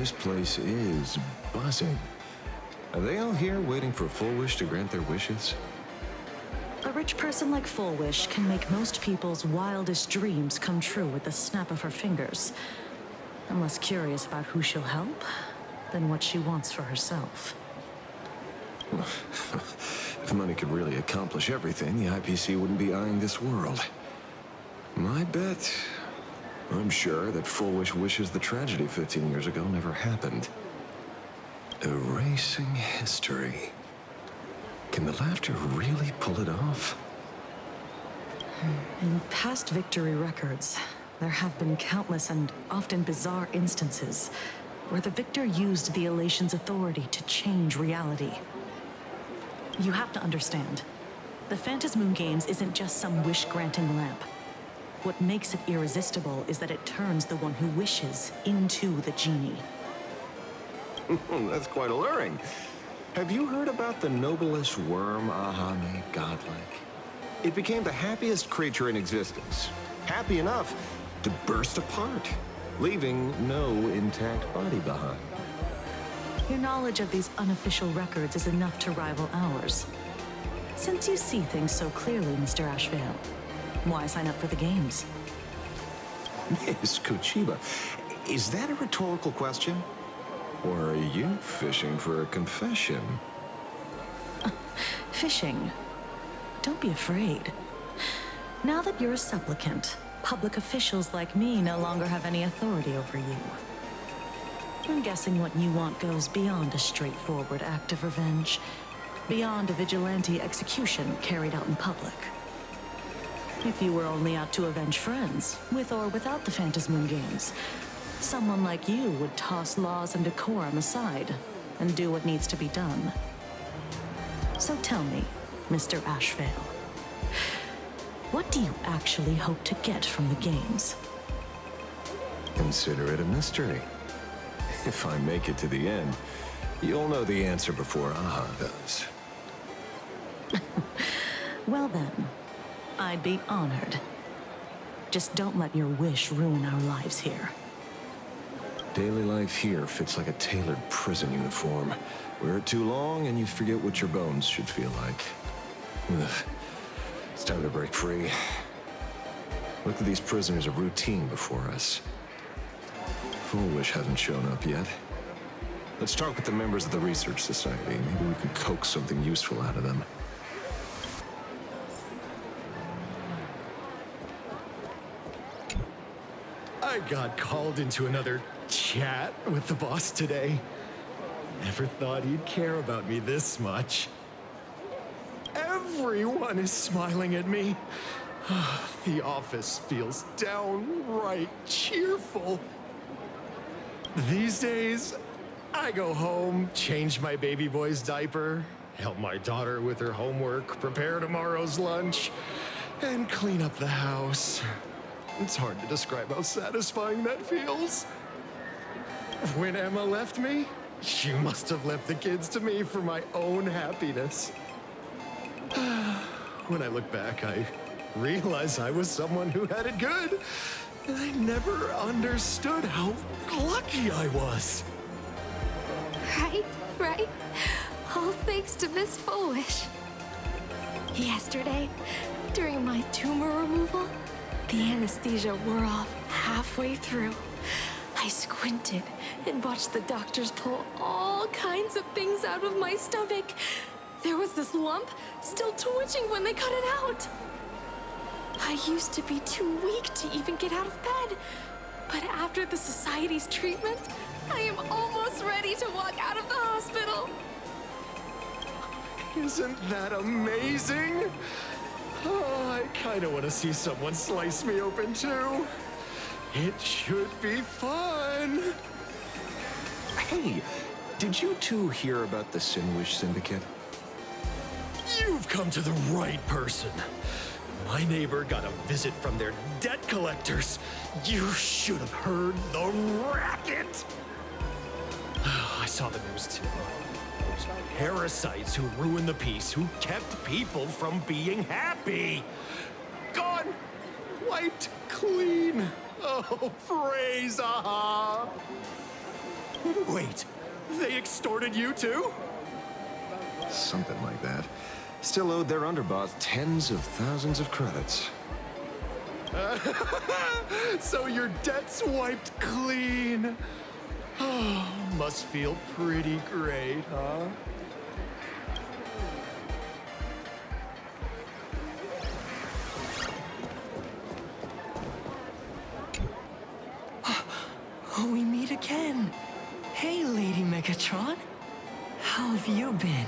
this place is buzzing. Are they all here waiting for Full Wish to grant their wishes? A rich person like Full Wish can make most people's wildest dreams come true with the snap of her fingers. I'm less curious about who she'll help than what she wants for herself. If money could really accomplish everything, the IPC wouldn't be eyeing this world. My bet, I'm sure that Full Wish wishes the tragedy 15 years ago never happened. Erasing history. Can the laughter really pull it off? In past victory records, there have been countless and often bizarre instances where the victor used the elation's authority to change reality. You have to understand, the Phantasmoon Games isn't just some wish-granting lamp. What makes it irresistible is that it turns the one who wishes into the genie. That's quite alluring. Have you heard about the noblest worm Aha made godlike? It became the happiest creature in existence. Happy enough to burst apart, leaving no intact body behind. Your knowledge of these unofficial records is enough to rival ours. Since you see things so clearly, Mr. Ashvale, why sign up for the games? Miss Kochiba, is that a rhetorical question? Or are you fishing for a confession? Fishing? Don't be afraid. Now that you're a supplicant, public officials like me no longer have any authority over you. I'm guessing what you want goes beyond a straightforward act of revenge, beyond a vigilante execution carried out in public. If you were only out to avenge friends, with or without the Phantasmoon Games, someone like you would toss laws and decorum aside and do what needs to be done. So tell me, Mr. Ashvale, what do you actually hope to get from the games? Consider it a mystery. If I make it to the end, you'll know the answer before Aha does. Well then, I'd be honored. Just don't let your wish ruin our lives here. Daily life here fits like a tailored prison uniform. Wear it too long and you forget what your bones should feel like. Ugh. It's time to break free. Look at these prisoners of routine before us. Full Wish hasn't shown up yet. Let's talk with the members of the Research Society. Maybe we can coax something useful out of them. I got called into another chat with the boss today. Never thought he'd care about me this much. Everyone is smiling at me. The office feels downright cheerful. These days, I go home, change my baby boy's diaper, help my daughter with her homework, prepare tomorrow's lunch, and clean up the house. It's hard to describe how satisfying that feels. When Emma left me, she must have left the kids to me for my own happiness. When I look back, I realize I was someone who had it good, and I never understood how lucky I was. Right. All thanks to Miss Foolish. Yesterday, during my tumor removal, the anesthesia wore off halfway through. I squinted and watched the doctors pull all kinds of things out of my stomach. There was this lump still twitching when they cut it out. I used to be too weak to even get out of bed. But after the Society's treatment, I am almost ready to walk out of the hospital. Isn't that amazing? Oh, I kind of want to see someone slice me open too. It should be fun. Hey, did you two hear about the Sinwish Syndicate? You've come to the right person. My neighbor got a visit from their debt collectors. You should have heard the racket. I saw the news too. Those parasites who ruined the peace, who kept people from being happy. Gone, wiped clean. Oh, praise Aha. Wait, they extorted you too? Something like that. Still owed their underboss tens of thousands of credits. So your debt's wiped clean. Oh, must feel pretty great, huh? Oh, we meet again. Hey, Lady Megatron. How have you been?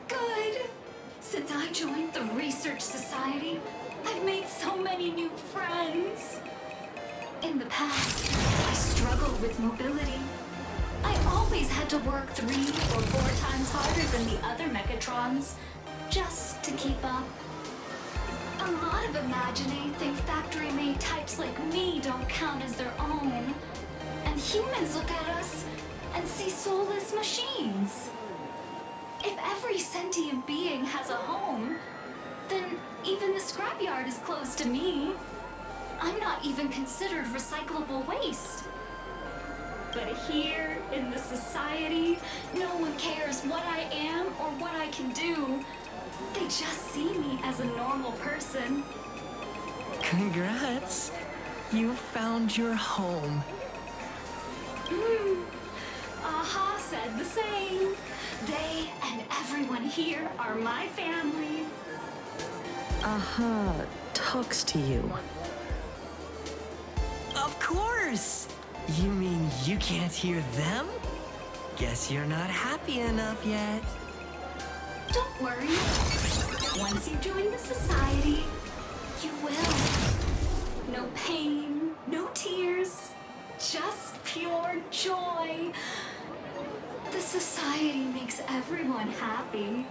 Good. Since I joined the Research Society, I've made so many new friends. In the past, I struggled with mobility. I always had to work 3 or 4 times harder than the other Megatrons, just to keep up. A lot of Imaginate think factory-made types like me don't count as their own. And humans look at us and see soulless machines. If every sentient being has a home, then even the scrapyard is closed to me. I'm not even considered recyclable waste. But here, in the society, no one cares what I am or what I can do. They just see me as a normal person. Congrats. You found your home. Aha said the same. They and everyone here are my family. Aha talks to you. Of course. You mean you can't hear them? Guess you're not happy enough yet. Don't worry. Once you join the society, you will. No pain, no tears, just pure joy. The society makes everyone happy.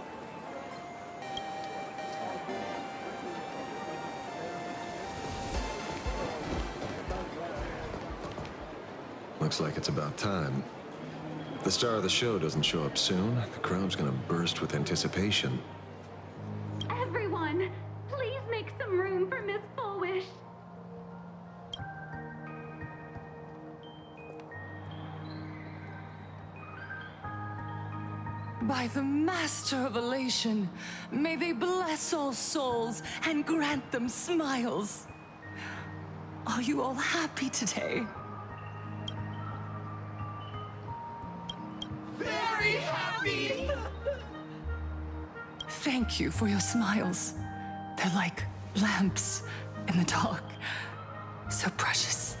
Looks like it's about time. If the star of the show doesn't show up soon, the crowd's gonna burst with anticipation. Everyone, please make some room for Miss Fullwish. By the Master of Elation, may they bless all souls and grant them smiles. Are you all happy today? Very happy! Thank you for your smiles. They're like lamps in the dark. So precious.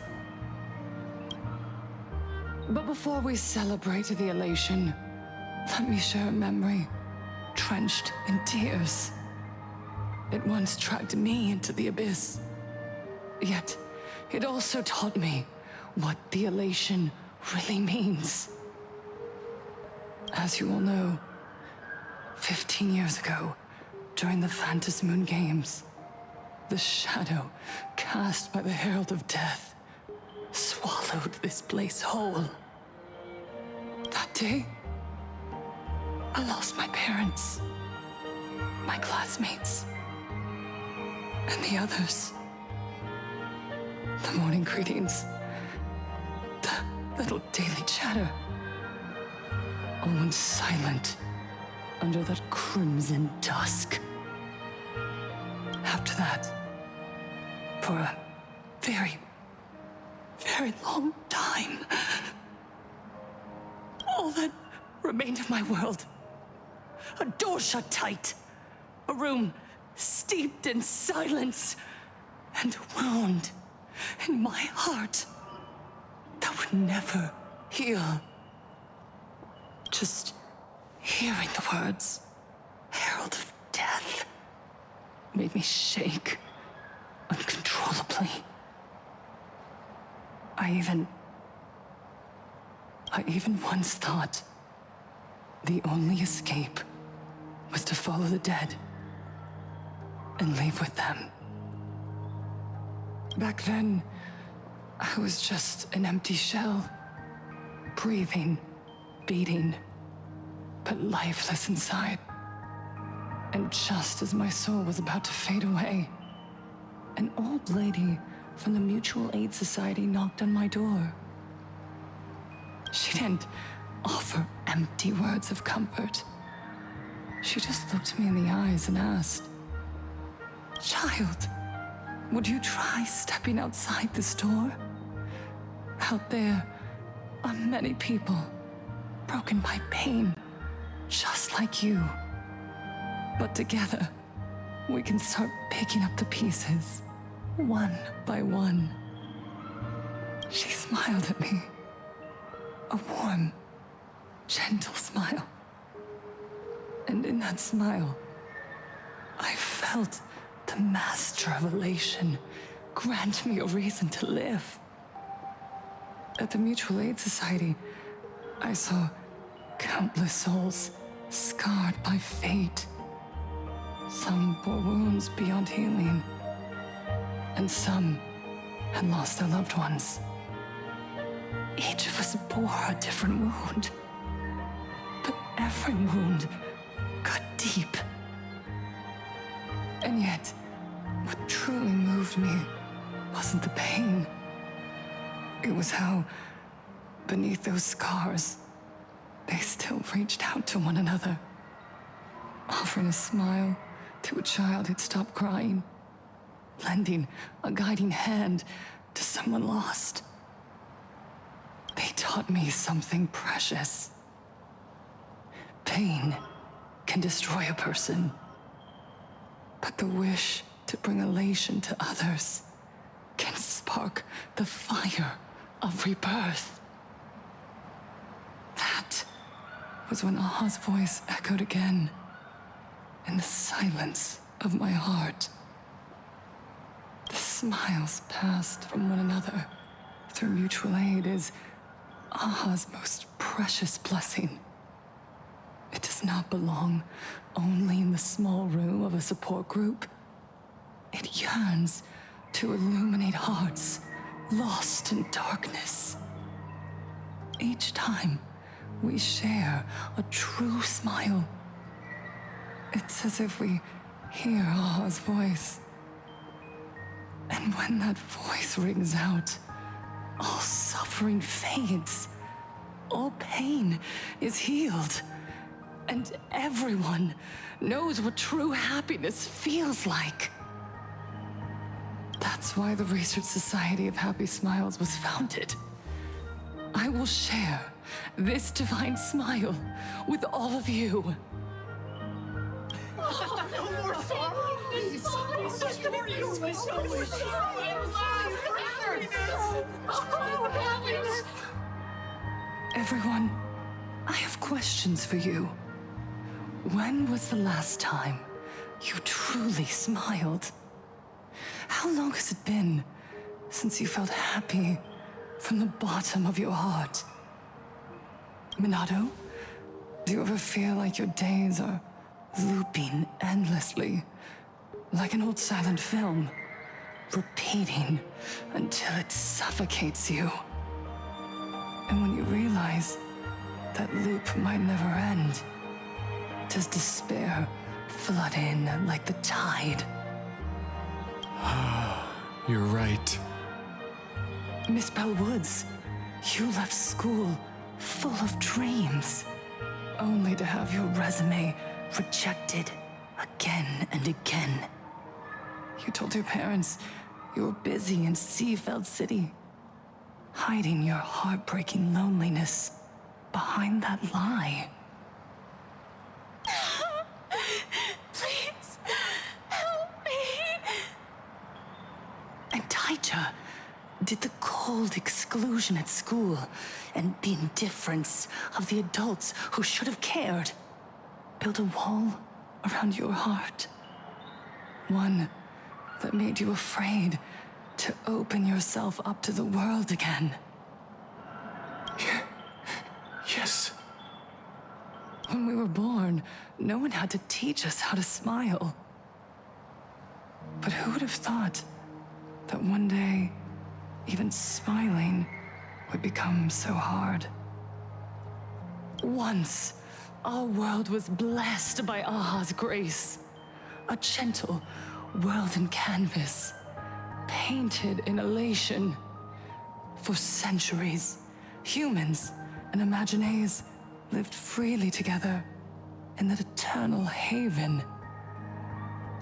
But before we celebrate the elation, let me share a memory drenched in tears. It once dragged me into the abyss. Yet, it also taught me what the elation really means. As you all know, 15 years ago, during the Phantasmoon Games, the shadow cast by the Herald of Death swallowed this place whole. That day, I lost my parents, my classmates, and the others. The morning greetings, the little daily chatter, all went silent under that crimson dusk. After that, for a very, very long time, all that remained of my world, a door shut tight, a room steeped in silence, and a wound in my heart that would never heal. Just hearing the words, Herald of Death, made me shake uncontrollably. I even once thought the only escape was to follow the dead and leave with them. Back then, I was just an empty shell, breathing, beating, but lifeless inside. And just as my soul was about to fade away, an old lady from the Mutual Aid Society knocked on my door. She didn't offer empty words of comfort. She just looked me in the eyes and asked, "Child, would you try stepping outside this door? Out there are many people broken by pain, just like you. But together, we can start picking up the pieces, one by one." She smiled at me. A warm, gentle smile. And in that smile, I felt the Master of Elation grant me a reason to live. At the Mutual Aid Society, I saw countless souls scarred by fate. Some bore wounds beyond healing, and some had lost their loved ones. Each of us bore a different wound, but every wound cut deep. And yet, what truly moved me wasn't the pain. It was how, beneath those scars, they still reached out to one another, offering a smile to a child who'd stopped crying, lending a guiding hand to someone lost. They taught me something precious. Pain can destroy a person, but the wish to bring elation to others can spark the fire of rebirth. That was when Aha's voice echoed again in the silence of my heart. The smiles passed from one another through mutual aid is Aha's most precious blessing. It does not belong only in the small room of a support group. It yearns to illuminate hearts lost in darkness. Each time we share a true smile, it's as if we hear Aha's voice. And when that voice rings out, all suffering fades, all pain is healed, and everyone knows what true happiness feels like. That's why the Research Society of Happy Smiles was founded. I will share this divine smile with all of you. Everyone, I have questions for you. When was the last time you truly smiled? How long has it been since you felt happy from the bottom of your heart? Minato, do you ever feel like your days are looping endlessly, like an old silent film, repeating until it suffocates you? And when you realize that loop might never end, does despair flood in like the tide? You're right. Miss Bellwoods, you left school full of dreams, only to have your resume rejected again and again. You told your parents you were busy in Seafeld City, hiding your heartbreaking loneliness behind that lie. Please, help me. And Taija did the cold exclusion at school and the indifference of the adults who should have cared build a wall around your heart. One that made you afraid to open yourself up to the world again. Yes. When we were born, no one had to teach us how to smile. But who would have thought that one day, even smiling would become so hard? Once, our world was blessed by Aha's grace. A gentle world in canvas, painted in elation. For centuries, humans and Imaginaes lived freely together in that eternal haven.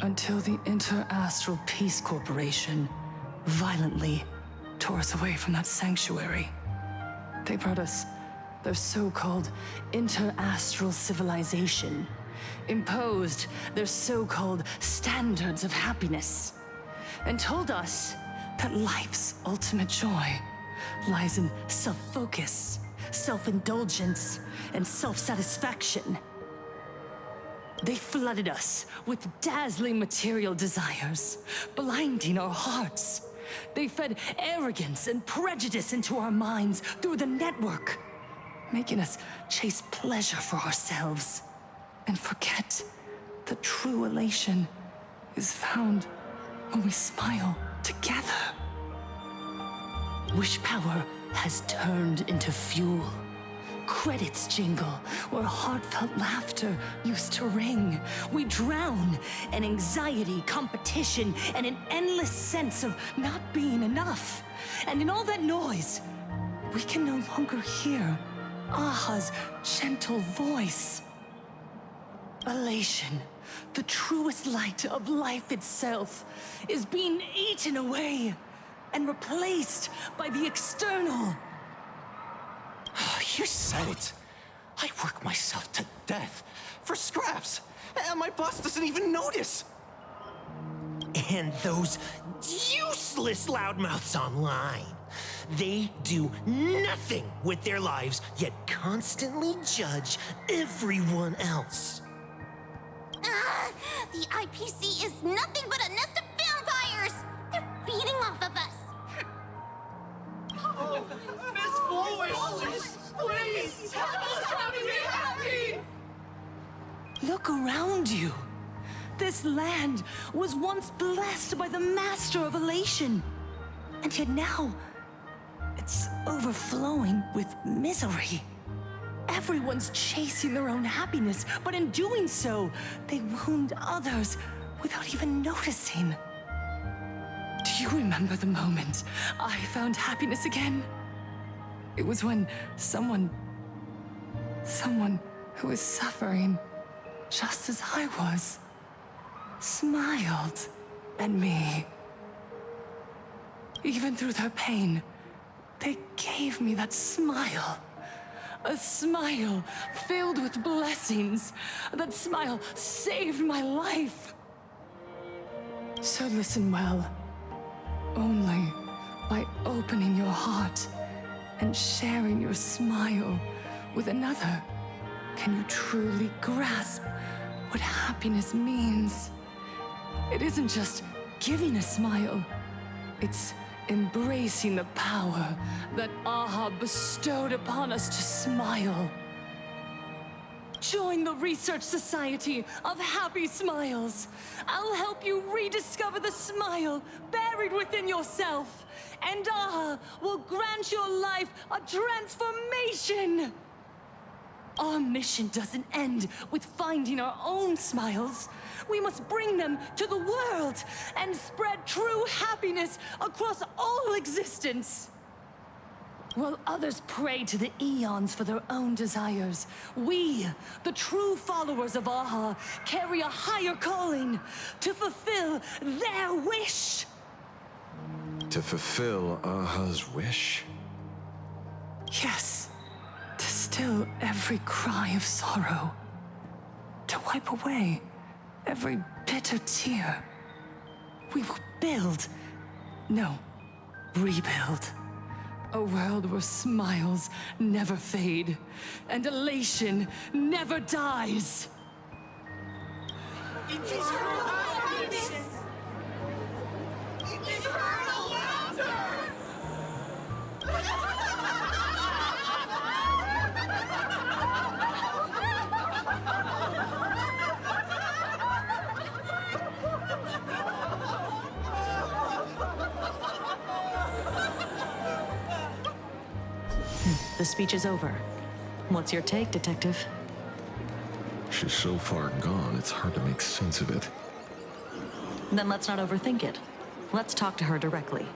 Until the Inter-Astral Peace Corporation violently tore us away from that sanctuary. They brought us their so-called inter-astral civilization, imposed their so-called standards of happiness, and told us that life's ultimate joy lies in self-focus, self-indulgence, and self-satisfaction. They flooded us with dazzling material desires, blinding our hearts. They fed arrogance and prejudice into our minds through the network, making us chase pleasure for ourselves and forget that true elation is found when we smile together. Wish power has turned into fuel. Credits jingle where heartfelt laughter used to ring. We drown in anxiety, competition, and an endless sense of not being enough. And in all that noise, we can no longer hear Aha's gentle voice. Elation, the truest light of life itself, is being eaten away and replaced by the external. You said it. I work myself to death for scraps, and my boss doesn't even notice. And those useless loudmouths online. They do nothing with their lives, yet constantly judge everyone else. The IPC is nothing but a nest of vampires! They're feeding off of us! Miss Foolish! Please, tell us how to be happy! Look around you. This land was once blessed by the master of elation. And yet now, it's overflowing with misery. Everyone's chasing their own happiness, but in doing so, they wound others without even noticing. Do you remember the moment I found happiness again? It was when someone who was suffering just as I was, smiled at me. Even through their pain, they gave me that smile. A smile filled with blessings. That smile saved my life. So listen well. Only by opening your heart and sharing your smile with another can you truly grasp what happiness means. It isn't just giving a smile. It's embracing the power that Aha bestowed upon us to smile. Join the Research Society of Happy Smiles. I'll help you rediscover the smile buried within yourself, and Aha will grant your life a transformation. Our mission doesn't end with finding our own smiles. We must bring them to the world and spread true happiness across all existence. While others pray to the eons for their own desires, we, the true followers of Aha, carry a higher calling to fulfill their wish. To fulfill Aha's wish? Yes, to still every cry of sorrow. To wipe away every bitter tear. We will build, no, rebuild. A world where smiles never fade, and elation never dies. Eternal happiness! Eternal laughter! The speech is over. What's your take, Detective? She's so far gone, it's hard to make sense of it. Then let's not overthink it. Let's talk to her directly.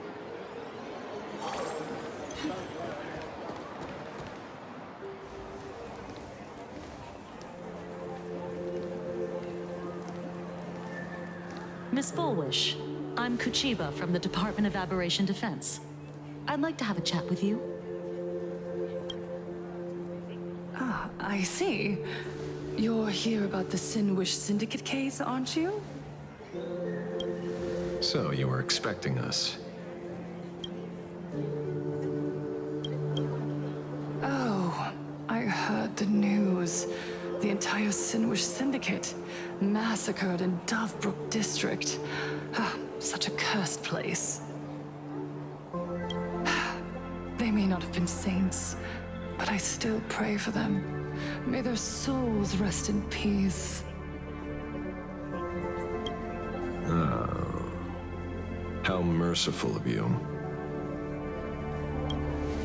Miss Fullwish, I'm Kuchiba from the Department of Aberration Defense. I'd like to have a chat with you. Ah, I see. You're here about the Sinwish Syndicate case, aren't you? So, you were expecting us. Oh, I heard the news. The entire Sinwish Syndicate massacred in Dovebrook District. Ah, such a cursed place. They may not have been saints, but I still pray for them. May their souls rest in peace. Oh. How merciful of you.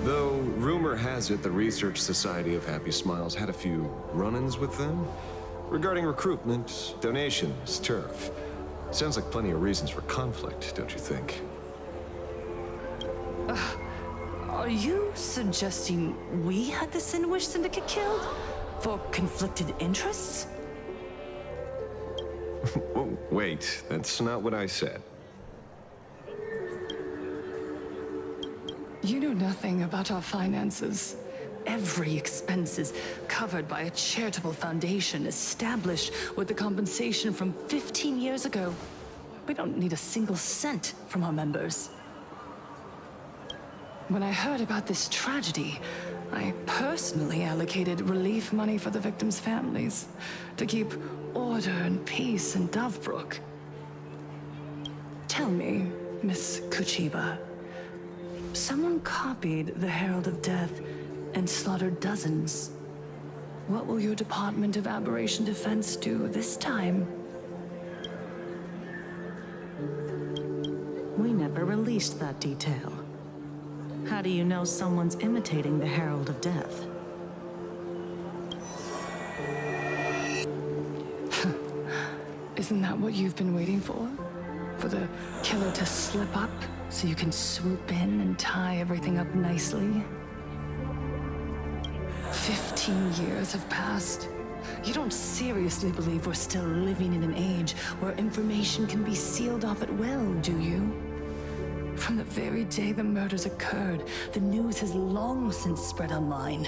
Though, rumor has it the Research Society of Happy Smiles had a few run-ins with them regarding recruitment, donations, turf. Sounds like plenty of reasons for conflict, don't you think? Are you suggesting we had the Sinwish Syndicate killed? For conflicted interests? Whoa, wait, that's not what I said. You know nothing about our finances. Every expense is covered by a charitable foundation established with the compensation from 15 years ago. We don't need a single cent from our members. When I heard about this tragedy, I personally allocated relief money for the victims' families to keep order and peace in Dovebrook. Tell me, Miss Kuchiba, someone copied the Herald of Death and slaughtered dozens. What will your Department of Aberration Defense do this time? We never released that detail. How do you know someone's imitating the Herald of Death? Isn't that what you've been waiting for? For the killer to slip up so you can swoop in and tie everything up nicely? 15 years have passed. You don't seriously believe we're still living in an age where information can be sealed off at will, do you? From the very day the murders occurred, the news has long since spread online.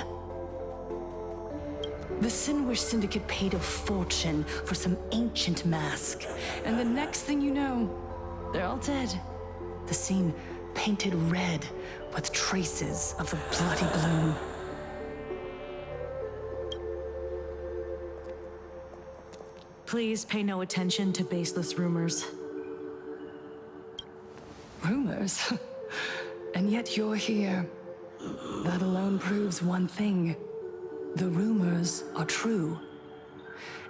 The Sinwish Syndicate paid a fortune for some ancient mask, and the next thing you know, they're all dead. The scene painted red with traces of the bloody bloom. Please pay no attention to baseless rumors. Rumors? And yet you're here. That alone proves one thing. The rumors are true.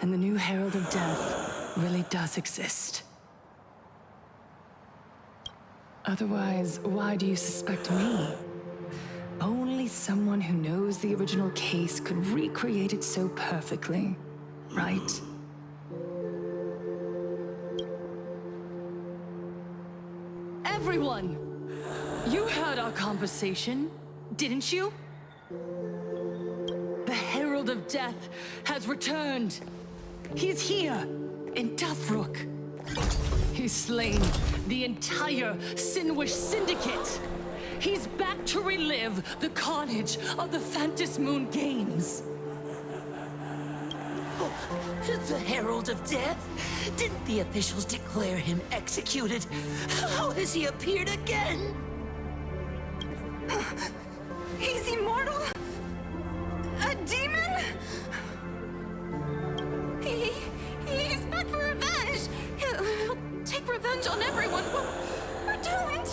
And the new Herald of Death really does exist. Otherwise, why do you suspect me? Only someone who knows the original case could recreate it so perfectly, right? Everyone! You heard our conversation, didn't you? The Herald of Death has returned. He's here, in Dovebrook. He's slain the entire Sinwish Syndicate. He's back to relive the carnage of the Phantom Moon Games. The Herald of Death? Didn't the officials declare him executed? How has he appeared again? He's immortal? A demon? He's back for revenge. He'll take revenge on everyone. We're doomed.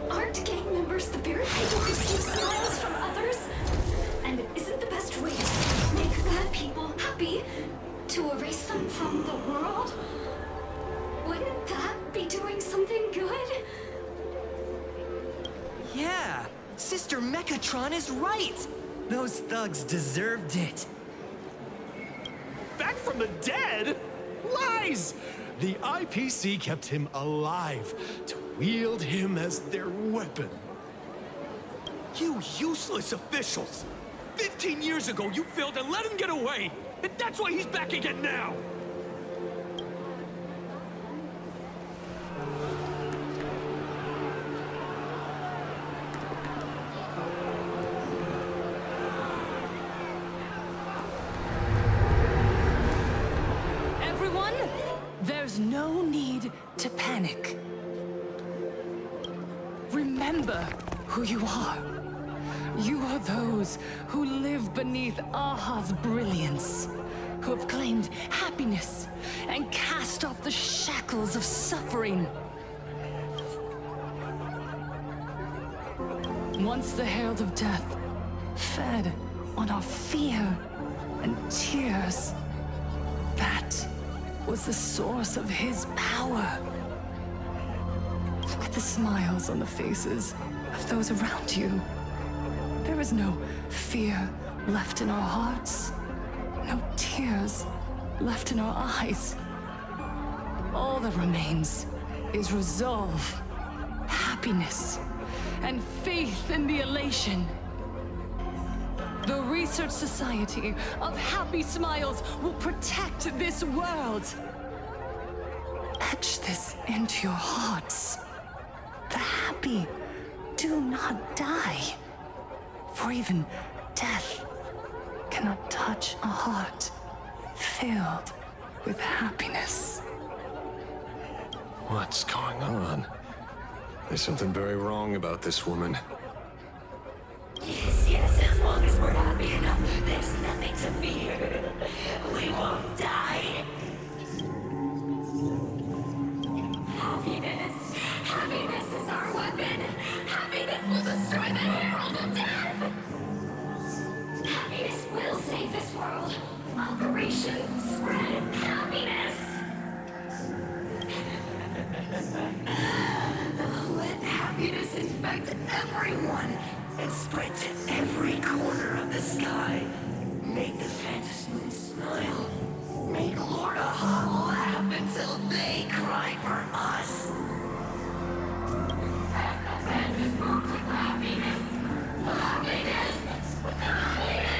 Aren't gang members the very people who steal smiles from others? And isn't the best way to make bad people happy to erase them from the world? Wouldn't that be doing something good? Yeah, Sister Mechatron is right. Those thugs deserved it. Back from the dead? Lies! The IPC kept him alive to wield him as their weapon. You useless officials! 15 years ago, you failed to let him get away! And that's why he's back again now! There's no need to panic. Remember who you are. You are those who live beneath Aha's brilliance, who have claimed happiness and cast off the shackles of suffering. Once the Herald of Death fed on our fear and tears, that was the source of his power. Look at the smiles on the faces of those around you. There is no fear left in our hearts, no tears left in our eyes. All that remains is resolve, happiness, and faith in the elation. The Research Society of Happy Smiles will protect this world. Etch this into your hearts. The happy do not die. For even death cannot touch a heart filled with happiness. What's going on? There's something very wrong about this woman. Yes, as long as we're happy enough, there's nothing to fear. We won't die. Happiness is our weapon. Happiness will destroy the Herald of Death. Happiness will save this world. Operation Spread Happiness. Let happiness infect everyone and spread to every corner of the sky. Make the Phantom Moon smile. Make Lord Aha laugh until they cry for us. Happiness with happiness. Happiness with happiness.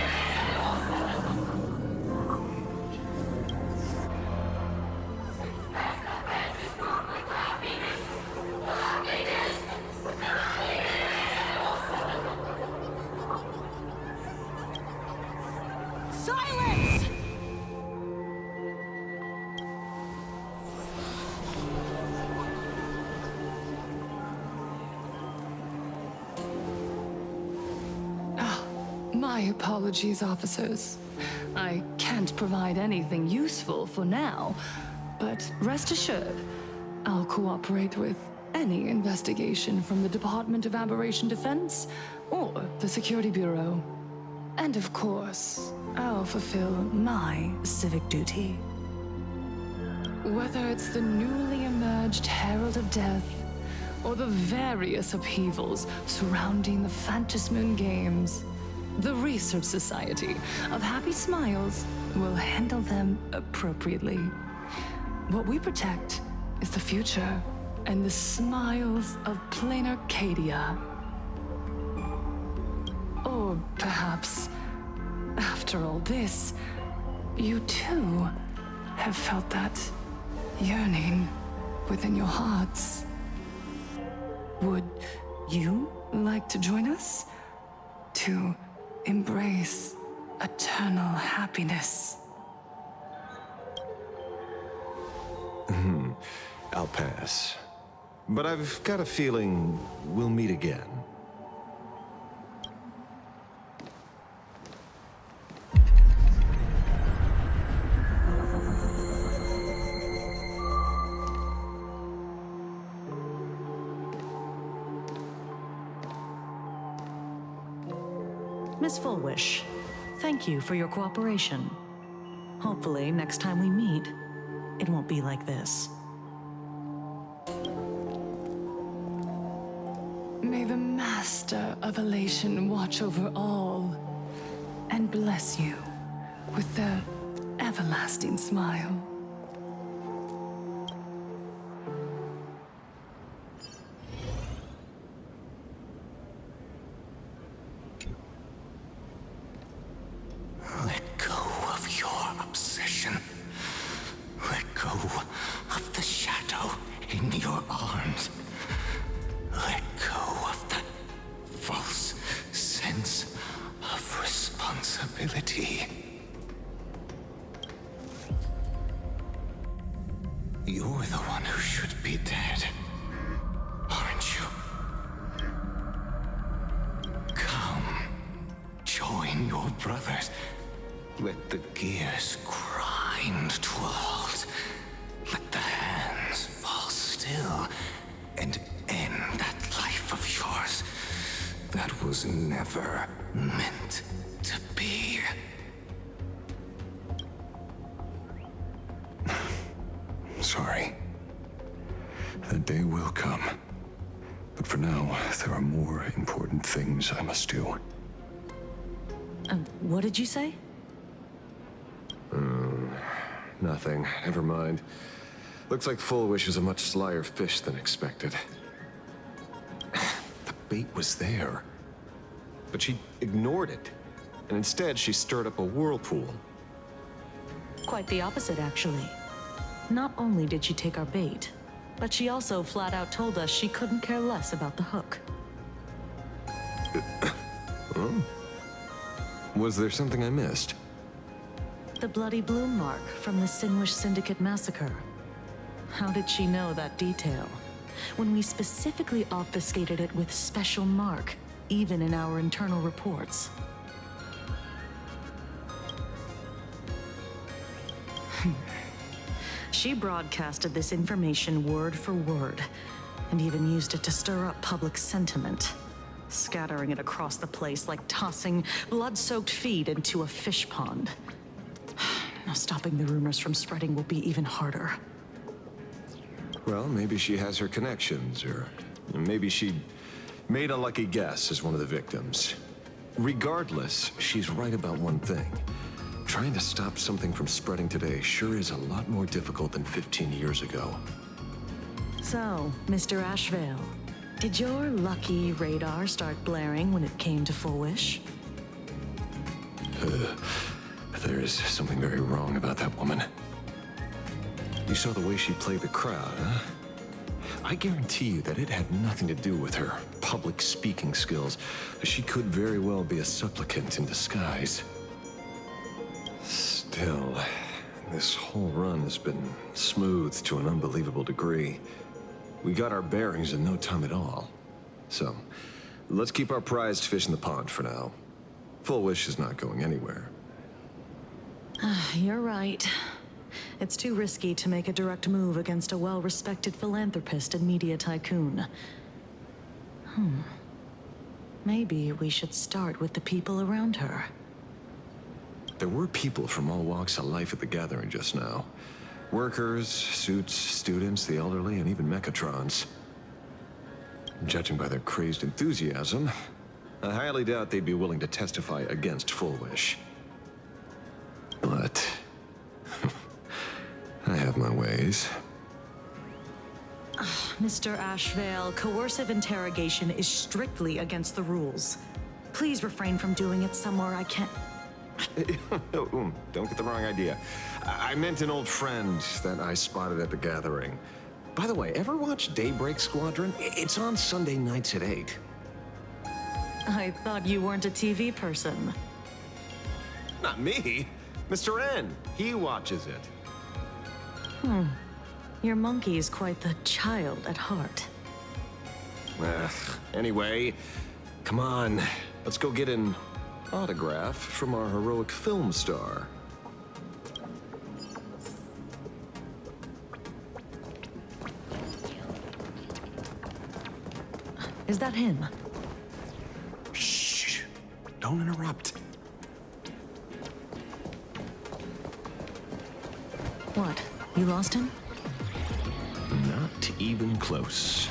Silence! My apologies, officers. I can't provide anything useful for now, but rest assured, I'll cooperate with any investigation from the Department of Aberration Defense or the Security Bureau. And of course, I'll fulfill my civic duty. Whether it's the newly emerged Herald of Death or the various upheavals surrounding the Phantasmoon Games, the Research Society of Happy Smiles will handle them appropriately. What we protect is the future and the smiles of plain Arcadia. Or perhaps, after all this, you too have felt that yearning within your hearts. Would you like to join us to embrace eternal happiness? I'll pass. But I've got a feeling we'll meet again. Miss Fullwish, thank you for your cooperation. Hopefully, next time we meet, it won't be like this. May the Master of Elation watch over all and bless you with their everlasting smile. Let go of your obsession. Let go of the shadow in your arms. Let go of that false sense of responsibility. Your one who should be dead, aren't you? Come, join your brothers. Let the gears grind to a halt. Let the hands fall still and end that life of yours that was never meant to be. Sorry. That day will come. But for now, there are more important things I must do. What did you say? Nothing. Never mind. Looks like Full Wish is a much slyer fish than expected. The bait was there. But she ignored it. And instead, she stirred up a whirlpool. Quite the opposite, actually. Not only did she take our bait, but she also flat out told us she couldn't care less about the hook. Oh. Was there something I missed? The bloody bloom mark from the Sinwish Syndicate massacre. How did she know that detail? When we specifically obfuscated it with special mark, even in our internal reports. She broadcasted this information word for word, and even used it to stir up public sentiment, scattering it across the place like tossing blood-soaked feed into a fish pond. Now stopping the rumors from spreading will be even harder. Well, maybe she has her connections, or maybe she made a lucky guess as one of the victims. Regardless, she's right about one thing. Trying to stop something from spreading today sure is a lot more difficult than 15 years ago. So, Mr. Ashvale, did your lucky radar start blaring when it came to Full Wish? There is something very wrong about that woman. You saw the way she played the crowd, huh? I guarantee you that it had nothing to do with her public speaking skills. She could very well be a supplicant in disguise. Still, this whole run has been smooth to an unbelievable degree. We got our bearings in no time at all. So, let's keep our prized fish in the pond for now. Full Wish is not going anywhere. You're right. It's too risky to make a direct move against a well-respected philanthropist and media tycoon. Maybe we should start with the people around her. There were people from all walks of life at the gathering just now. Workers, suits, students, the elderly, and even Mechatrons. Judging by their crazed enthusiasm, I highly doubt they'd be willing to testify against Full Wish. But I have my ways. Mr. Ashvale, coercive interrogation is strictly against the rules. Please refrain from doing it somewhere I can't... Don't get the wrong idea. I meant an old friend that I spotted at the gathering. By the way, ever watch Daybreak Squadron? It's on Sunday nights at 8. I thought you weren't a TV person. Not me. Mr. N. He watches it. Your monkey is quite the child at heart. Anyway, come on. Let's go get an autograph from our heroic film star. Is that him? Shh. Don't interrupt. What? You lost him? Not even close.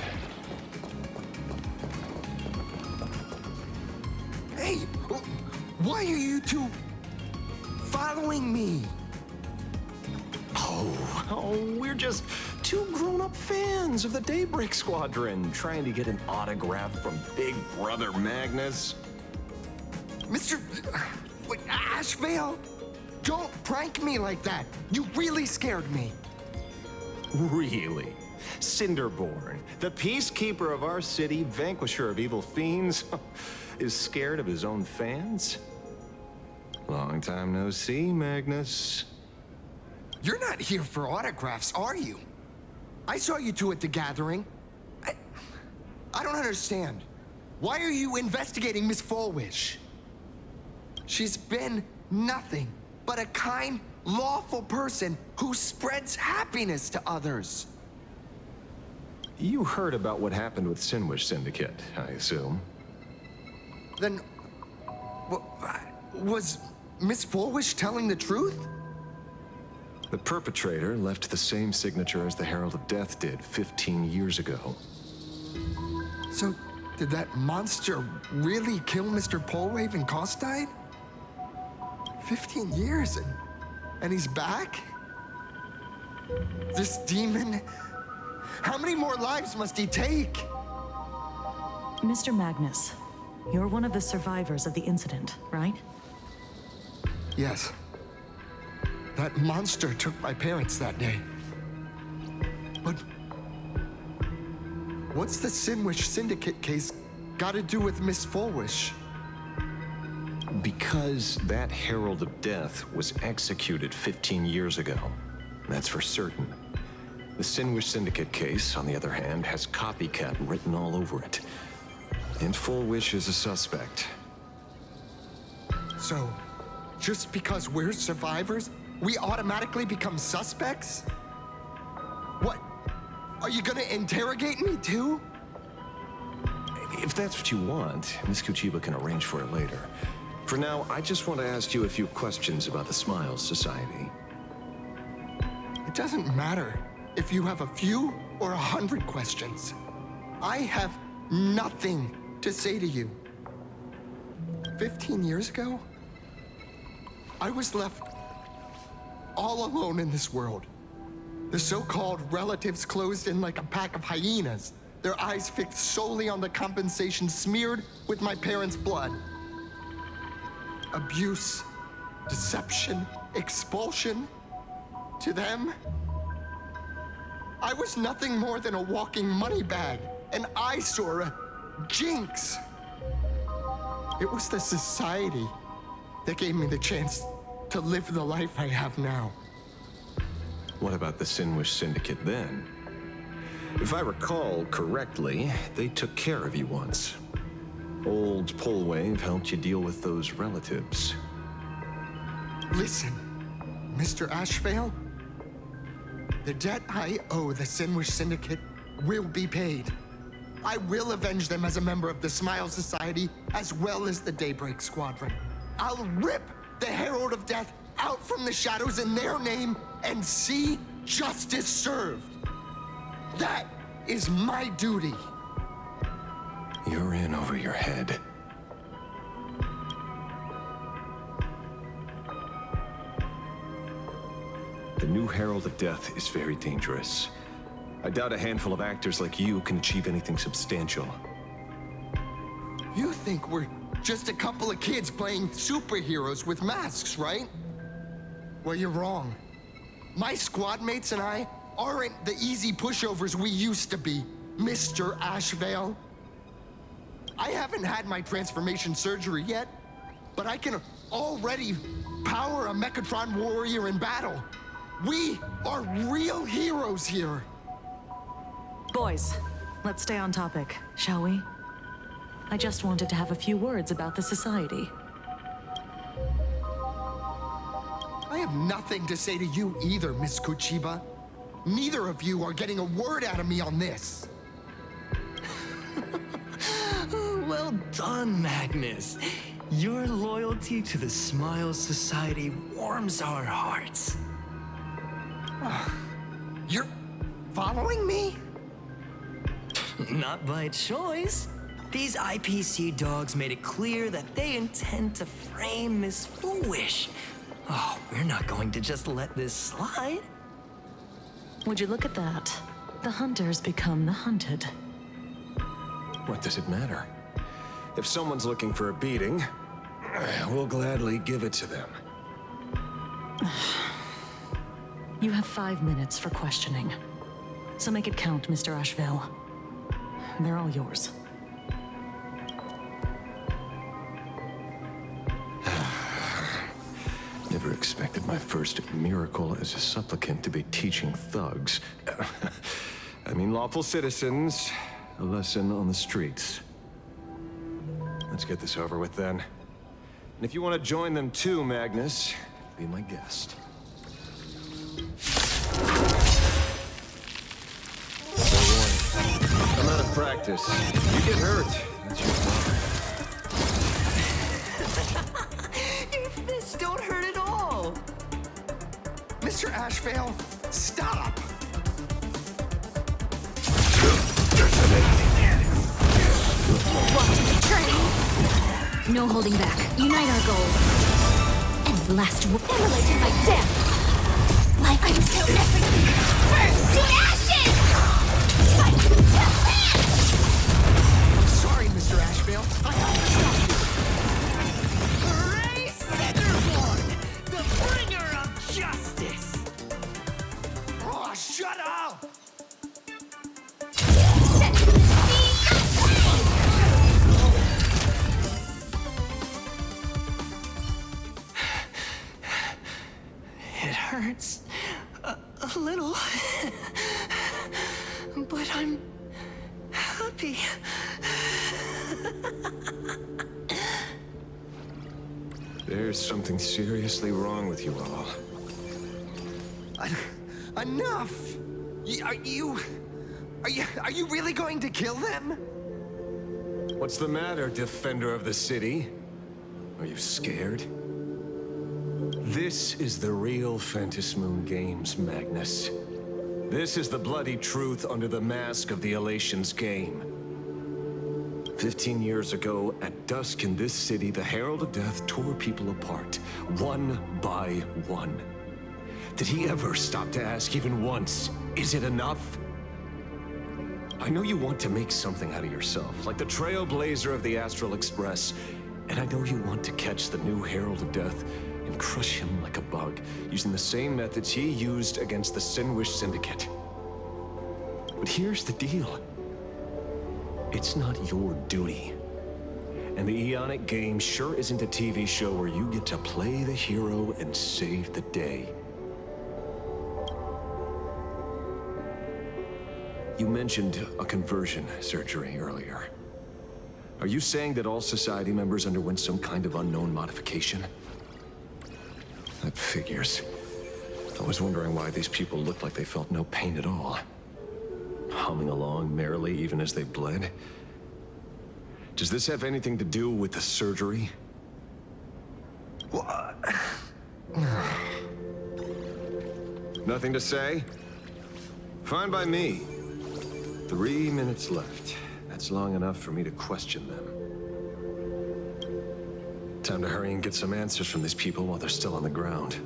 Hey, why are you two following me? Oh, we're just two grown-up fans of the Daybreak Squadron trying to get an autograph from Big Brother Magnus. Mr. Ashvale, don't prank me like that. You really scared me. Really? Cinderborn, the peacekeeper of our city, vanquisher of evil fiends, is scared of his own fans? Long time no see, Magnus. You're not here for autographs, are you? I saw you two at the gathering. I don't understand. Why are you investigating Miss Fullwish? She's been nothing but a kind, lawful person who spreads happiness to others. You heard about what happened with Sinwish Syndicate, I assume. Then, was Miss Fullwish telling the truth? The perpetrator left the same signature as the Herald of Death did 15 years ago. So, did that monster really kill Mr. Polwave and Costide? 15 years and he's back? This demon? How many more lives must he take? Mr. Magnus, you're one of the survivors of the incident, right? Yes. That monster took my parents that day. But what's the Sinwish Syndicate case got to do with Miss Fullwish? Because that Herald of Death was executed 15 years ago. That's for certain. The Sinwish Syndicate case, on the other hand, has copycat written all over it. And Fullwish is a suspect. So, just because we're survivors, we automatically become suspects? What? Are you gonna interrogate me too? If that's what you want, Miss Kuchiba can arrange for it later. For now, I just want to ask you a few questions about the Smiles Society. It doesn't matter if you have a few or 100 questions. I have nothing to say to you. 15 years ago, I was left all alone in this world. The so-called relatives closed in like a pack of hyenas, their eyes fixed solely on the compensation smeared with my parents' blood. Abuse, deception, expulsion. To them, I was nothing more than a walking money bag, an eyesore, a jinx. It was the society that gave me the chance to live the life I have now. What about the Sinwish Syndicate then? If I recall correctly, they took care of you once. Old Polwave helped you deal with those relatives. Listen, Mr. Ashvale, the debt I owe the Sinwish Syndicate will be paid. I will avenge them as a member of the Smile Society, as well as the Daybreak Squadron. I'll rip the Herald of Death out from the shadows in their name and see justice served. That is my duty. You're in over your head. The new Herald of Death is very dangerous. I doubt a handful of actors like you can achieve anything substantial. You think we're just a couple of kids playing superheroes with masks, right? Well, you're wrong. My squad mates and I aren't the easy pushovers we used to be, Mr. Ashvale. I haven't had my transformation surgery yet, but I can already power a Mechatron warrior in battle. We are real heroes here. Boys, let's stay on topic, shall we? I just wanted to have a few words about the society. I have nothing to say to you either, Miss Kuchiba. Neither of you are getting a word out of me on this. Well done, Magnus. Your loyalty to the Smile Society warms our hearts. You're following me? Not by choice. These IPC dogs made it clear that they intend to frame Miss Fullwish. Oh, we're not going to just let this slide. Would you look at that? The hunters become the hunted. What does it matter? If someone's looking for a beating, we'll gladly give it to them. You have 5 minutes for questioning. So make it count, Mr. Ashvale. They're all yours. Never expected my first miracle as a supplicant to be teaching thugs. mean lawful citizens, a lesson on the streets. Let's get this over with then. And if you want to join them too, Magnus, be my guest. I'm out of practice. You get hurt. That's your fault. Your fists don't hurt at all. Mr. Ashvale, stop! Want to betray? No holding back. Unite our goals. And blast will immolate by death. Like until everything burns to ashes! Fight to live! Sorry, Mr. Ashvale. I have to stop you. Hooray, Centerborn! The bringer of justice! Oh, shut up! Set the seeds of pain! It hurts a little, but I'm happy. There's something seriously wrong with you all. Enough! Are you really going to kill them? What's the matter, defender of the city? Are you scared? This is the real Phantasmoon Games, Magnus. This is the bloody truth under the mask of the Elation's game. 15 years ago, at dusk in this city, the Herald of Death tore people apart, one by one. Did he ever stop to ask even once, is it enough? I know you want to make something out of yourself, like the Trailblazer of the Astral Express, and I know you want to catch the new Herald of Death and crush him like a bug, using the same methods he used against the Sinwish Syndicate. But here's the deal. It's not your duty. And the Eonic game sure isn't a TV show where you get to play the hero and save the day. You mentioned a conversion surgery earlier. Are you saying that all Society members underwent some kind of unknown modification? That figures. I was wondering why these people looked like they felt no pain at all. Humming along merrily even as they bled. Does this have anything to do with the surgery? What? Nothing to say? Fine by me. 3 minutes left. That's long enough for me to question them. Time to hurry and get some answers from these people while they're still on the ground.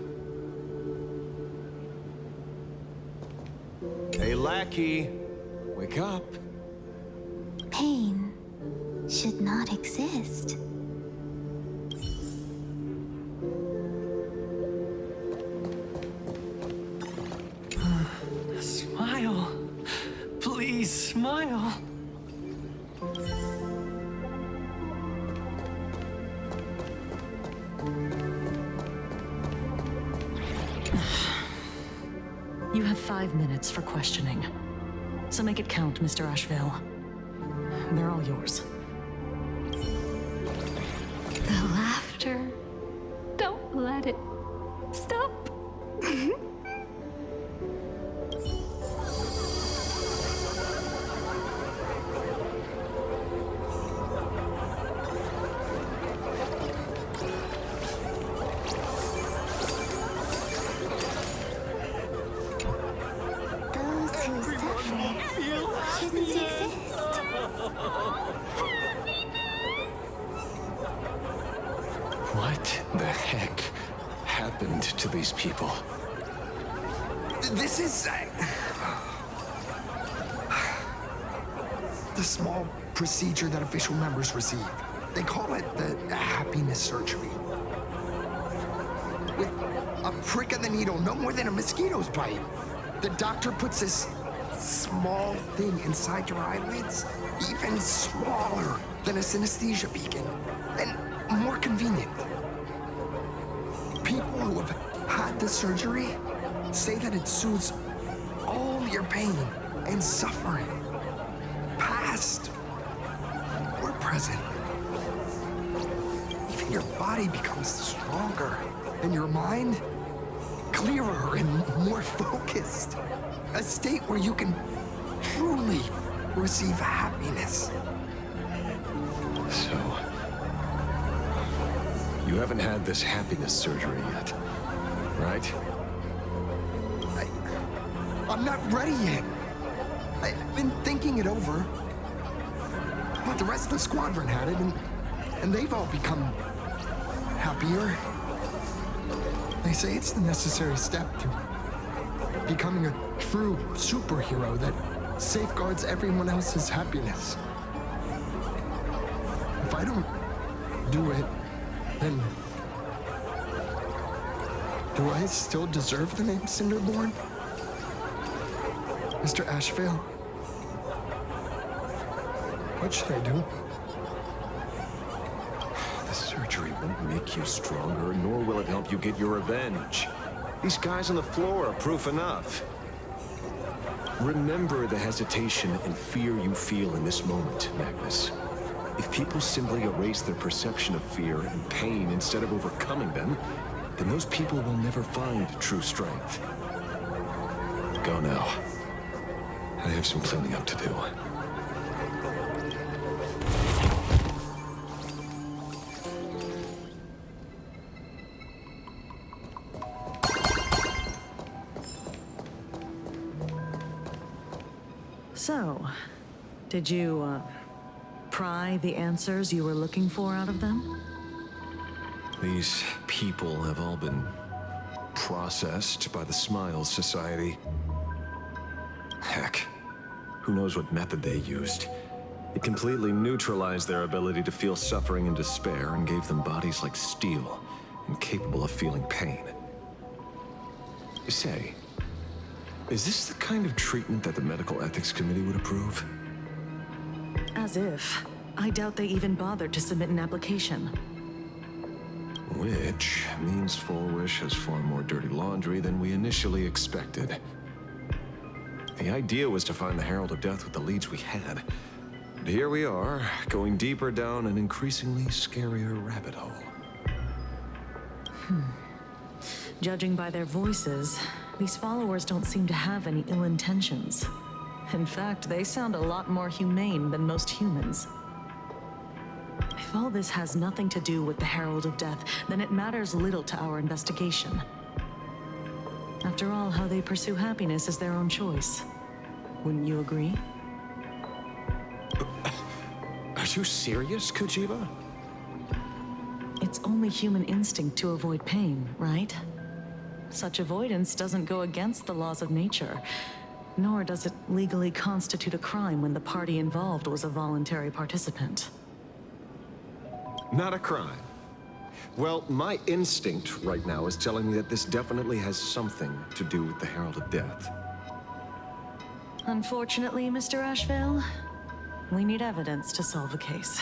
Hey, lackey. Wake up. Pain should not exist. Smile. Please, smile. You have 5 minutes for questioning. So make it count, Mr. Ashvale. They're all yours. The laughter. Don't let it stop. Those who suffer shouldn't exist. What the heck happened to these people? This is... the small procedure that official members receive. They call it the happiness surgery. With a prick of the needle, no more than a mosquito's bite. The doctor puts this small thing inside your eyelids, even smaller than a synesthesia beacon, and more convenient. People who have had the surgery say that it soothes all your pain and suffering, past or present. Even your body becomes stronger, and your mind clearer and more focused. A state where you can truly receive happiness. So, you haven't had this happiness surgery yet, right? I'm not ready yet. I've been thinking it over. But the rest of the squadron had it, and they've all become happier. They say it's the necessary step to becoming a true superhero that safeguards everyone else's happiness. If I don't do it, then do I still deserve the name Cinderborn? Mr. Ashvale? What should I do? The surgery won't make you stronger, nor will it help you get your revenge. These guys on the floor are proof enough. Remember the hesitation and fear you feel in this moment, Magnus. If people simply erase their perception of fear and pain instead of overcoming them, then those people will never find true strength. Go now. I have some cleaning up to do. So, did you, pry the answers you were looking for out of them? These people have all been processed by the Smiles Society. Heck, who knows what method they used. It completely neutralized their ability to feel suffering and despair and gave them bodies like steel, incapable of feeling pain. Say, is this the kind of treatment that the Medical Ethics Committee would approve? As if. I doubt they even bothered to submit an application. Which means Fulwish has far more dirty laundry than we initially expected. The idea was to find the Herald of Death with the leads we had. And here we are, going deeper down an increasingly scarier rabbit hole. Judging by their voices, these followers don't seem to have any ill intentions. In fact, they sound a lot more humane than most humans. If all this has nothing to do with the Herald of Death, then it matters little to our investigation. After all, how they pursue happiness is their own choice. Wouldn't you agree? Are you serious, Kojima? It's only human instinct to avoid pain, right? Such avoidance doesn't go against the laws of nature, nor does it legally constitute a crime when the party involved was a voluntary participant. Not a crime. Well, my instinct right now is telling me that this definitely has something to do with the Herald of Death. Unfortunately, Mr. Ashvale, we need evidence to solve the case.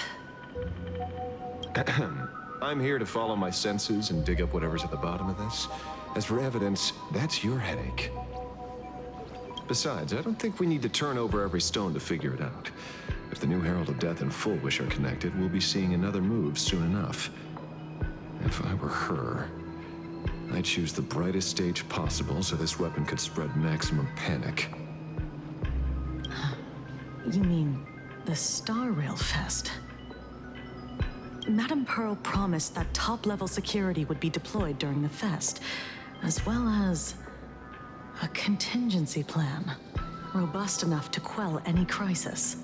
I'm here to follow my senses and dig up whatever's at the bottom of this. As for evidence, that's your headache. Besides, I don't think we need to turn over every stone to figure it out. If the new Herald of Death and Fulwish are connected, we'll be seeing another move soon enough. If I were her, I'd choose the brightest stage possible so this weapon could spread maximum panic. You mean the Star Rail Fest? Madame Pearl promised that top-level security would be deployed during the fest, as well as a contingency plan, robust enough to quell any crisis.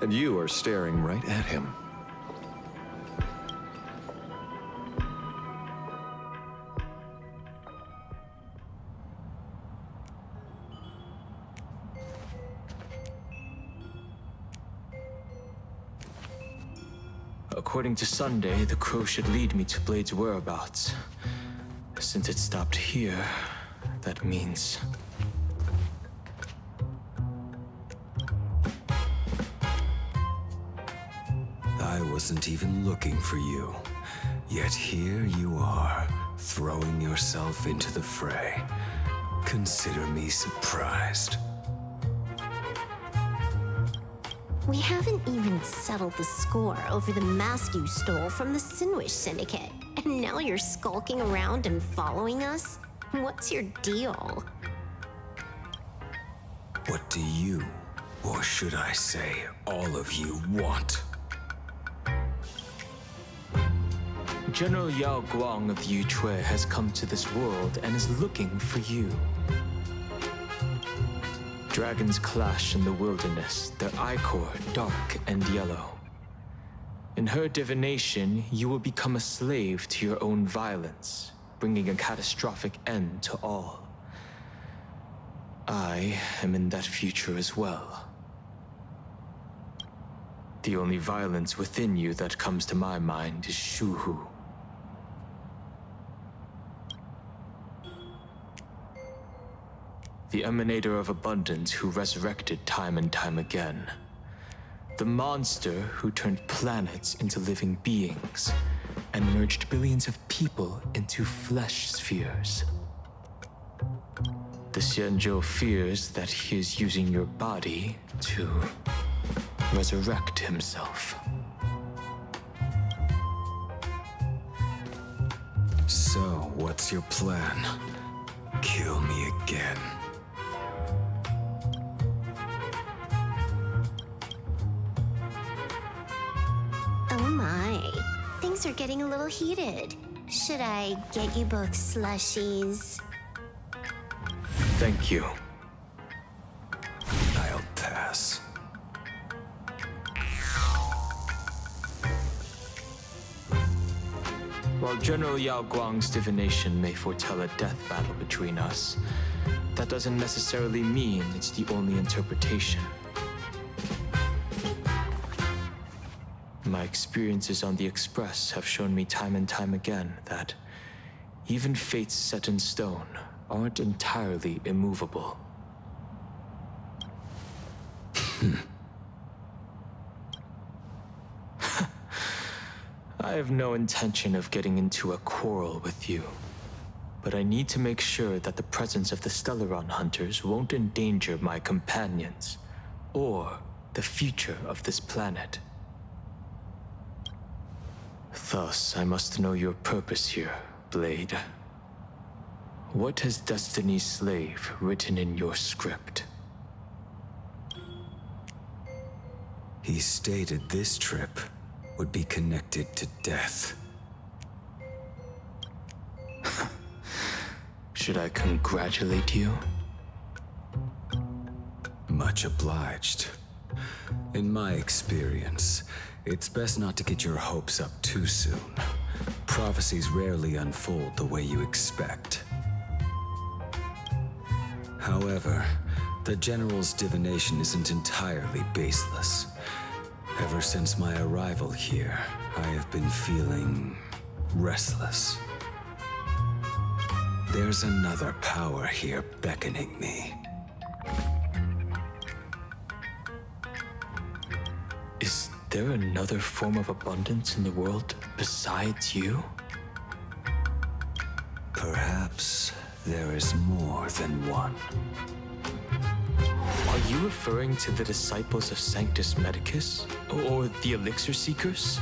And you are staring right at him. According to Sunday, the crow should lead me to Blade's whereabouts. Since it stopped here, that means... I wasn't even looking for you. Yet here you are, throwing yourself into the fray. Consider me surprised. We haven't even settled the score over the mask you stole from the Sinwish Syndicate. And now you're skulking around and following us? What's your deal? What do you, or should I say, all of you, want? General Yao Guang of Yu Chui has come to this world and is looking for you. Dragons clash in the wilderness, their ichor dark and yellow. In her divination, you will become a slave to your own violence, bringing a catastrophic end to all. I am in that future as well. The only violence within you that comes to my mind is Shuhu. The emanator of abundance who resurrected time and time again. The monster who turned planets into living beings and merged billions of people into flesh spheres. The Xianzhou fears that he is using your body to resurrect himself. So, what's your plan? Kill me again. Oh my, things are getting a little heated. Should I get you both slushies? Thank you. I'll pass. While General Yao Guang's divination may foretell a death battle between us, that doesn't necessarily mean it's the only interpretation. My experiences on the Express have shown me time and time again that even fates set in stone aren't entirely immovable. I have no intention of getting into a quarrel with you, but I need to make sure that the presence of the Stellaron hunters won't endanger my companions or the future of this planet. Thus, I must know your purpose here, Blade. What has Destiny's Slave written in your script? He stated this trip would be connected to death. Should I congratulate you? Much obliged. In my experience, it's best not to get your hopes up too soon. Prophecies rarely unfold the way you expect. However, the General's divination isn't entirely baseless. Ever since my arrival here, I have been feeling restless. There's another power here beckoning me. Is there another form of abundance in the world besides you? Perhaps there is more than one. Are you referring to the disciples of Sanctus Medicus? Or the Elixir Seekers?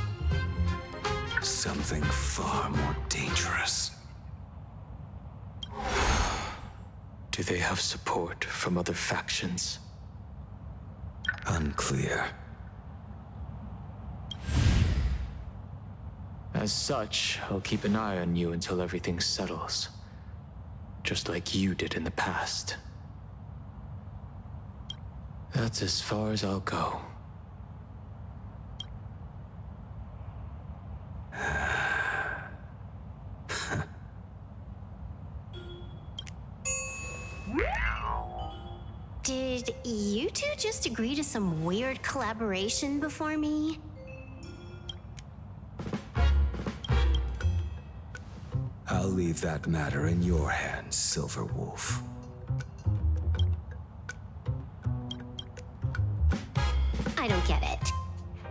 Something far more dangerous. Do they have support from other factions? Unclear. As such, I'll keep an eye on you until everything settles. Just like you did in the past. That's as far as I'll go. Did you two just agree to some weird collaboration before me? I'll leave that matter in your hands, Silver Wolf. I don't get it.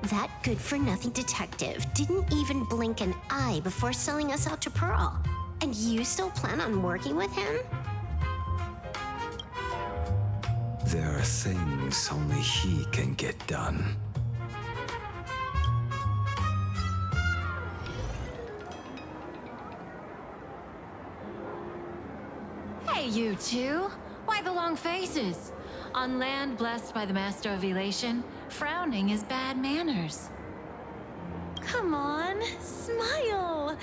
That good-for-nothing detective didn't even blink an eye before selling us out to Pearl. And you still plan on working with him? There are things only he can get done. Hey, you two! Why the long faces? On land blessed by the Master of Elation, frowning is bad manners. Come on, smile!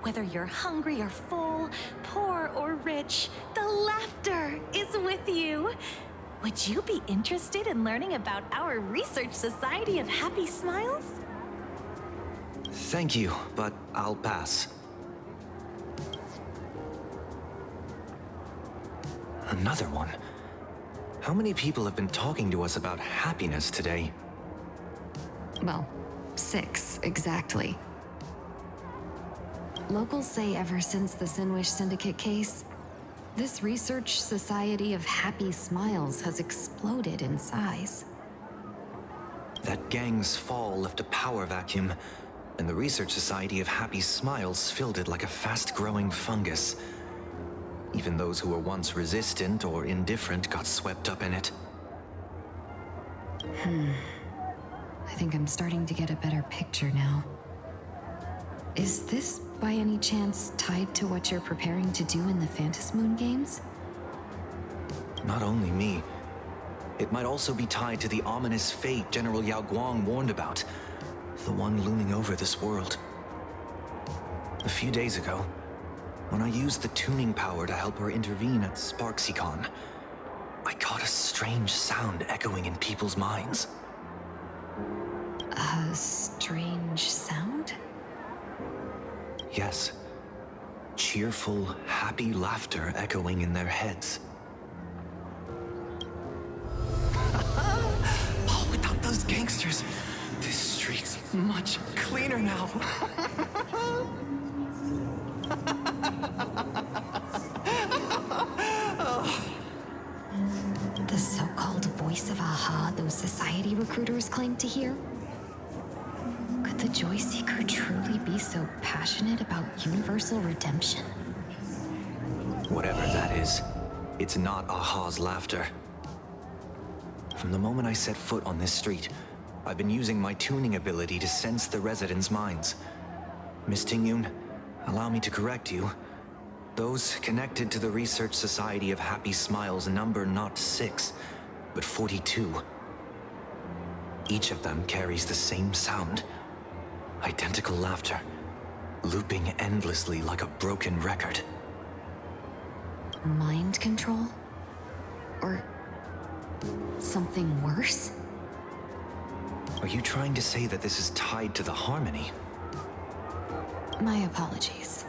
Whether you're hungry or full, poor or rich, the laughter is with you. Would you be interested in learning about our Research Society of Happy Smiles? Thank you, but I'll pass. Another one. How many people have been talking to us about happiness today? Well, 6 exactly. Locals say ever since the Sinwish Syndicate case, this Research Society of Happy Smiles has exploded in size. That gang's fall left a power vacuum, and the Research Society of Happy Smiles filled it like a fast-growing fungus. Even those who were once resistant or indifferent got swept up in it. I think I'm starting to get a better picture now. Is this, by any chance, tied to what you're preparing to do in the Phantasmoon games? Not only me. It might also be tied to the ominous fate General Yao Guang warned about. The one looming over this world. A few days ago, when I used the tuning power to help her intervene at SparksyCon, I caught a strange sound echoing in people's minds. A strange sound? Yes. Cheerful, happy laughter echoing in their heads. Oh, without those gangsters, this street's much cleaner now. The so-called voice of Aha those society recruiters claim to hear? Could the Joy Seeker truly be so passionate about universal redemption? Whatever that is, it's not Aha's laughter. From the moment I set foot on this street, I've been using my tuning ability to sense the residents' minds. Miss Tingyun, allow me to correct you. Those connected to the Research Society of Happy Smiles number not 6, but 42. Each of them carries the same sound. Identical laughter, looping endlessly like a broken record. Mind control? Or something worse? Are you trying to say that this is tied to the harmony? My apologies.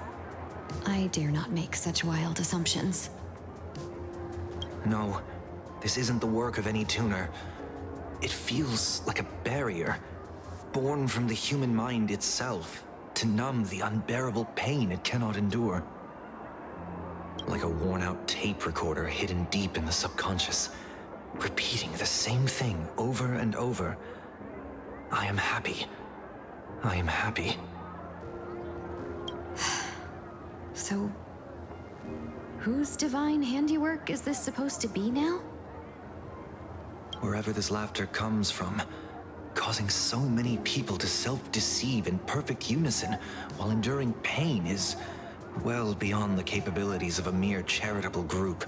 I dare not make such wild assumptions. No, this isn't the work of any tuner. It feels like a barrier, born from the human mind itself, to numb the unbearable pain it cannot endure. Like a worn-out tape recorder hidden deep in the subconscious, repeating the same thing over and over. I am happy. I am happy. So, whose divine handiwork is this supposed to be now? Wherever this laughter comes from, causing so many people to self-deceive in perfect unison while enduring pain is well beyond the capabilities of a mere charitable group.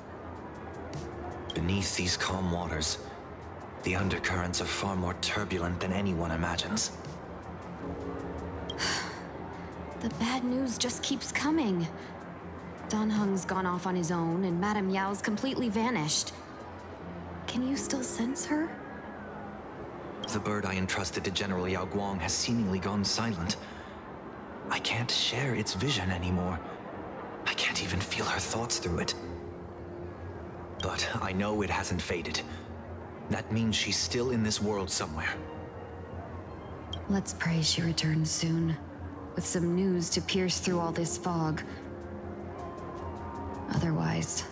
Beneath these calm waters, the undercurrents are far more turbulent than anyone imagines. The bad news just keeps coming. Dan Heng's gone off on his own, and Madame Yao's completely vanished. Can you still sense her? The bird I entrusted to General Yao Guang has seemingly gone silent. I can't share its vision anymore. I can't even feel her thoughts through it. But I know it hasn't faded. That means she's still in this world somewhere. Let's pray she returns soon, with some news to pierce through all this fog. Otherwise,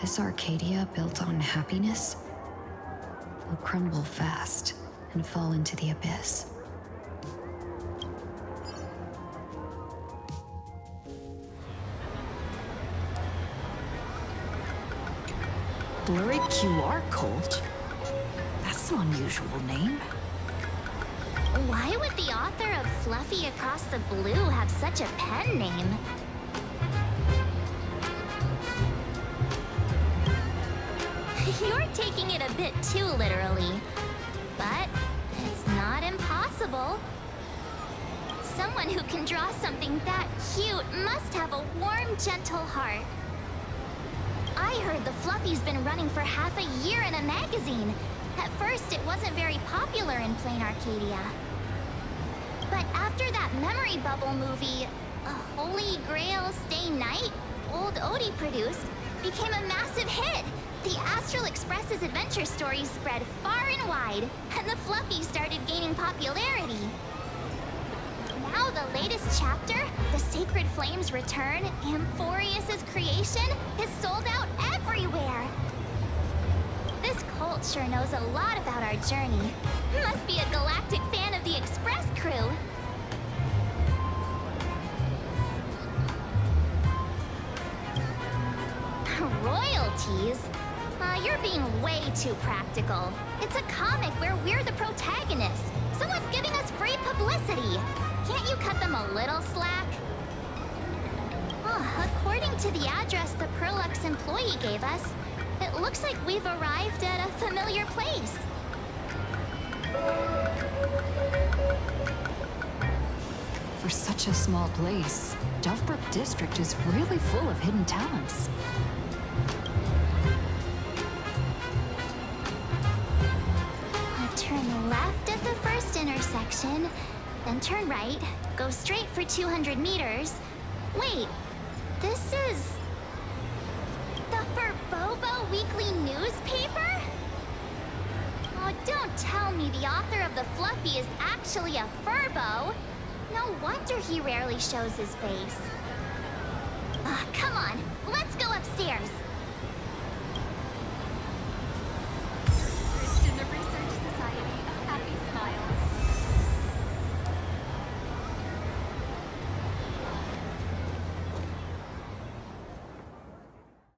this Arcadia built on happiness will crumble fast and fall into the abyss. Blurry QR cult? That's an unusual name. Why would the author of Fluffy Across the Blue have such a pen name? You're taking it a bit too literally, but it's not impossible. Someone who can draw something that cute must have a warm, gentle heart. I heard the Fluffy's been running for half a year in a magazine. At first, it wasn't very popular in Plain Arcadia. But after that memory bubble movie, A Holy Grail Stay Night, Old Odie produced, became a massive hit. The Astral Express's adventure stories spread far and wide, and the Fluffy started gaining popularity. Now the latest chapter, The Sacred Flames Return, Amphorius's creation, is sold out everywhere. This cult sure knows a lot about our journey. Must be a galactic fan of the Express crew. Royalties? You're being way too practical. It's a comic where we're the protagonists. Someone's giving us free publicity. Can't you cut them a little slack? According to the address the Perlux employee gave us, it looks like we've arrived at a familiar place. For such a small place, Dovebrook District is really full of hidden talents. Turn left at the first intersection, then turn right, go straight for 200 meters. Wait, this is... the Furbobo Weekly newspaper? Oh, don't tell me the author of the Fluffy is actually a Furbo. No wonder he rarely shows his face. Come on, let's go upstairs.